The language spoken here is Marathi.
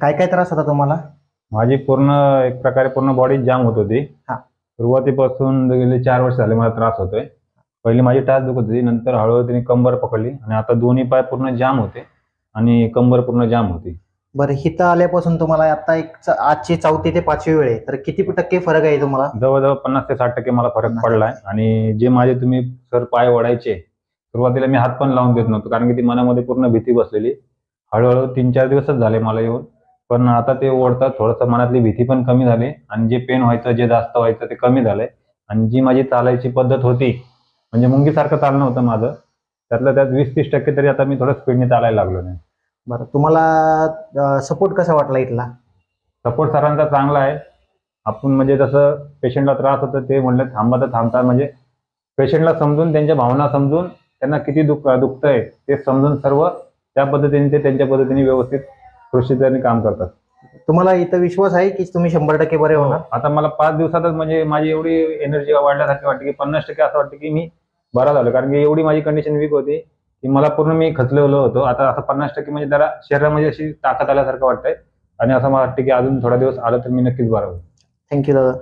काय काय त्रास होता तुम्हाला? माझी पूर्ण एक प्रकारे पूर्ण बॉडी जाम होत होती. हा. सुरुवातीपासून गेले 4 वर्ष झाले मला त्रास होतोय. पहिली माझी टाच दुखत होती, नंतर हळूहळू तिने कंबर पकडली आणि आता दोन्ही पाय पूर्ण जाम होते आणि कंबर पूर्ण जाम होती. बरं, हिथं आल्यापासून तुम्हाला आता आजची 4थी ते 5वी वेळ आहे, तर किती टक्के फरक आहे तुम्हाला? जवळजवळ 50 ते 60% मला फरक 50. पडलाय. आणि जे माझे तुम्ही सर पाय ओढायचे, सुरुवातीला मी हात पण लावून देत नव्हतो, कारण की ती मनामध्ये पूर्ण भीती बसलेली. हळूहळू 3-4 दिवसच झाले मला येऊन, पण आता ते ओढतात थोडंसं मनातली भीती पण कमी झाली आणि जे पेन व्हायचं, जे जास्त व्हायचं ते कमी झालंय. आणि जी माझी चालायची पद्धत होती, म्हणजे मुंगीसारखं चालणं होतं माझं, त्यातल्या त्यात 20-30% तरी आता मी थोडं स्पीडने चालायला लागलो नाही. बरं, तुम्हाला सपोर्ट कसा वाटला इथला? सपोर्ट सरांचा चांगला आहे. आपण म्हणजे जसं पेशंटला त्रास होतो ते म्हणलं थांबा तर थांबतात, म्हणजे पेशंटला समजून, त्यांच्या भावना समजून, त्यांना किती दुखतंय ते समजून सर्व त्या पद्धतीने ते त्यांच्या पद्धतीने व्यवस्थित सुरक्षितपणे काम करतात. तुम्हाला इथं विश्वास आहे की तुम्ही 100% बरे होणार? आता मला 5 दिवसातच म्हणजे माझी एवढी एनर्जी वाढल्यासारखी वाटते की 50% असं वाटतं की मी बरा झालो, कारण की एवढी माझी कंडिशन वीक होती की मला पूर्ण मी खचलेलो होतो. आता असं 50% म्हणजे जरा शरीरामध्ये अशी ताकद आल्यासारखं वाटतंय आणि असं मला वाटतं की अजून थोडा दिवस आलं तर मी नक्कीच बरा होईल. थँक्यू दादा.